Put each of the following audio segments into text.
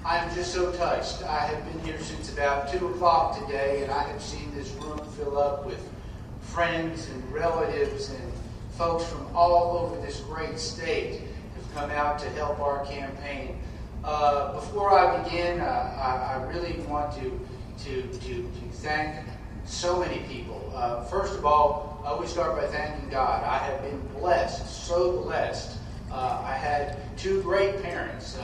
I am just so touched. I have been here since about 2 o'clock today, and I have seen this room fill up with friends and relatives and folks from all over this great state have come out to help our campaign. Before I begin, I really want to thank so many people. First of all, I always start by thanking God. I have been blessed, so blessed. I had 2 great parents.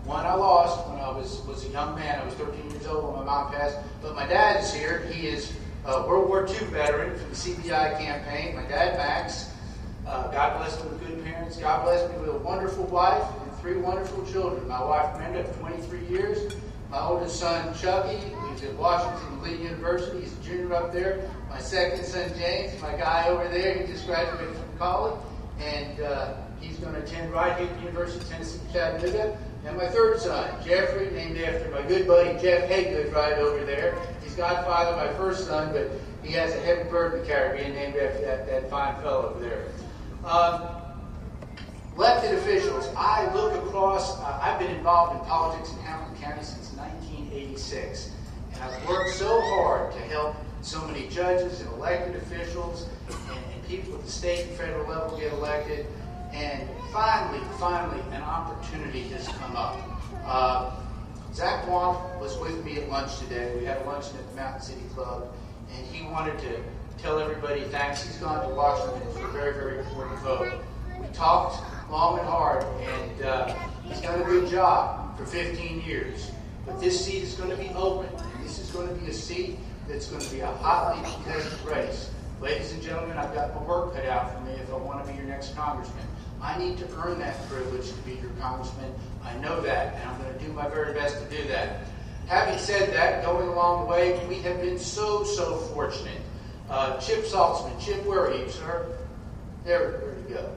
One I lost when I was a young man. I was 13 years old when my mom passed. But my dad is here. He is a World War II veteran from the CBI campaign. My dad, Max. God blessed me with good parents. God blessed me with a wonderful wife and 3 wonderful children. My wife, Brenda, of 23 years. My oldest son, Chucky, who's at Washington Lee University. He's a junior up there. My second son, James, my guy over there. He just graduated from college. And he's going to attend right here at the University of Tennessee, Chattanooga. And my third son, Jeffrey, named after my good buddy Jeff Haygood right over there. He's godfather of my first son, but he has a heavy bird in the Caribbean named after that fine fellow over there. Elected officials, I look across, I've been involved in politics in Hamilton County since 1986. And I've worked so hard to help so many judges and elected officials and people at the state and federal level get elected. And finally, an opportunity has come up. Zach Wamp was with me at lunch today. We had a luncheon at the Mountain City Club, and he wanted to tell everybody thanks. He's gone to Washington for a very, very important vote. We talked long and hard, and he's done a good job for 15 years. But this seat is going to be open, and this is going to be a seat that's going to be a hotly contested race. Ladies and gentlemen, I've got my work cut out for me if I want to be your next congressman. I need to earn that privilege to be your congressman. I know that, and I'm going to do my very best to do that. Having said that, going along the way, we have been so fortunate. Chip Saltzman. Chip, where are you, sir? Where'd he go?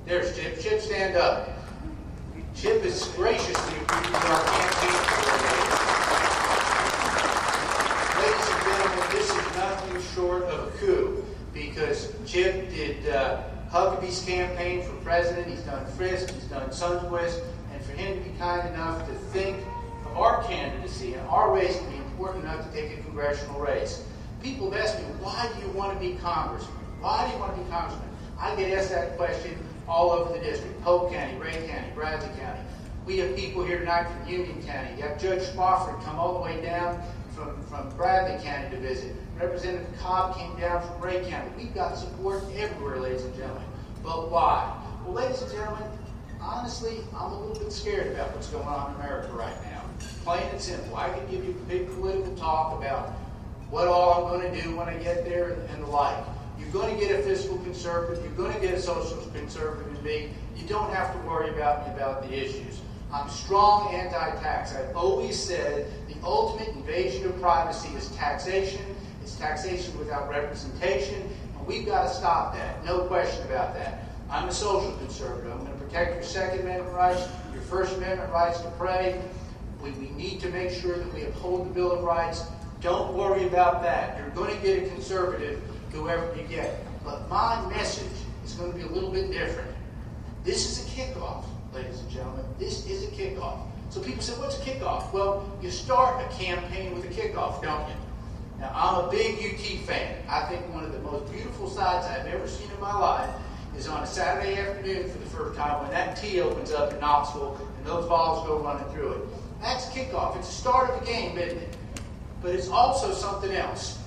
There's Chip. Chip, stand up. Chip is graciously agreed to our campaign coordinator. Ladies and gentlemen, this is nothing short of a coup, because Chip did Huckabee's campaign for president. He's done Frisk, he's done Sunquist, and for him to be kind enough to think of our candidacy and our race to be important enough to take a congressional race. People have asked me, why do you want to be congressman? Why do you want to be congressman? I get asked that question all over the district. Polk County, Ray County, Bradley County. We have people here tonight from Union County. You have Judge Spofford come all the way down from Bradley County to visit. Representative Cobb came down from Ray County. We've got support everywhere, ladies and gentlemen. But why? Well, ladies and gentlemen, honestly, I'm a little bit scared about what's going on in America right now. Plain and simple. I could give you big political talk about what all I'm going to do when I get there and the like. You're going to get a fiscal conservative. You're going to get a social conservative in me. You don't have to worry about me about the issues. I'm strong anti-tax. I've always said the ultimate invasion of privacy is taxation. It's taxation without representation. And we've got to stop that. No question about that. I'm a social conservative. I'm going to protect your Second Amendment rights, your First Amendment rights to pray. We need to make sure that we uphold the Bill of Rights. Don't worry about that. You're going to get a conservative, whoever you get. But my message is going to be a little bit different. This is a kickoff, ladies and gentlemen. This is a kickoff. So people say, what's a kickoff? Well, you start a campaign with a kickoff, don't you? Now, I'm a big UT fan. I think one of the most beautiful sights I've ever seen in my life is on a Saturday afternoon for the first time when that tee opens up in Knoxville and those balls go running through it. That's kickoff. It's the start of the game, isn't it? But it's also something else.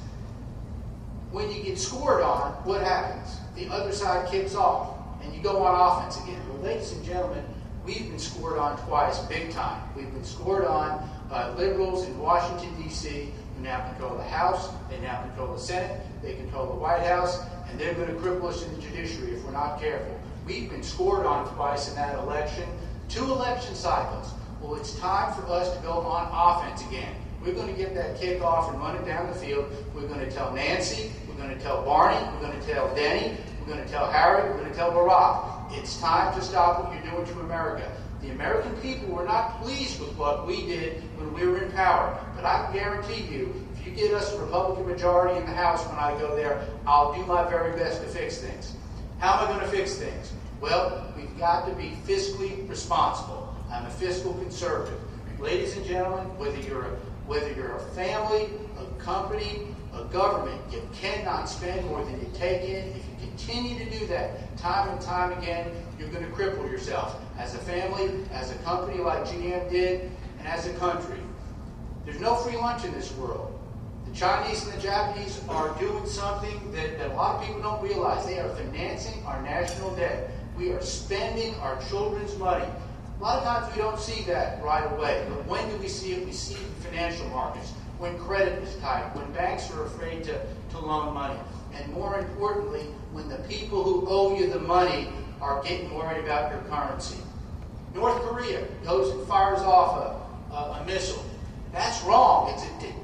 When you get scored on, what happens? The other side kicks off, and you go on offense again. Well, ladies and gentlemen, we've been scored on twice, big time. We've been scored on by liberals in Washington, D.C., who now control the House, they now control the Senate, they control the White House, and they're going to cripple us in the judiciary if we're not careful. We've been scored on twice in that election, 2 election cycles. Well, it's time for us to go on offense again. We're going to get that kickoff and run it down the field. We're going to tell Nancy, we're going to tell Barney, we're going to tell Denny, we're going to tell Harry, we're going to tell Barack. It's time to stop what you're doing to America. The American people were not pleased with what we did when we were in power. But I can guarantee you, if you get us a Republican majority in the House when I go there, I'll do my very best to fix things. How am I going to fix things? Well, we've got to be fiscally responsible. I'm a fiscal conservative. Ladies and gentlemen, whether you're a family, a company, a government, you cannot spend more than you take in. If you continue to do that time and time again, you're going to cripple yourself as a family, as a company like GM did, and as a country. There's no free lunch in this world. The Chinese and the Japanese are doing something that a lot of people don't realize. They are financing our national debt. We are spending our children's money. A lot of times we don't see that right away, but when do we see it? We see it in financial markets, when credit is tight, when banks are afraid to loan money, and more importantly, when the people who owe you the money are getting worried about your currency. North Korea goes and fires off a missile. That's wrong.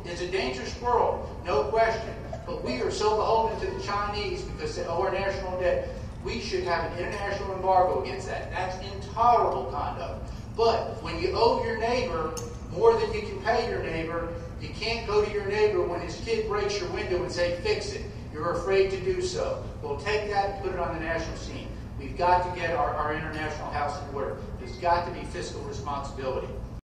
It's a dangerous world, no question. But we are so beholden to the Chinese because they owe our national debt. We should have an international embargo against that. That's intolerable conduct. But when you owe your neighbor more than you can pay your neighbor, you can't go to your neighbor when his kid breaks your window and say, fix it. You're afraid to do so. Well, take that and put it on the national scene. We've got to get our international house in order. There's got to be fiscal responsibility.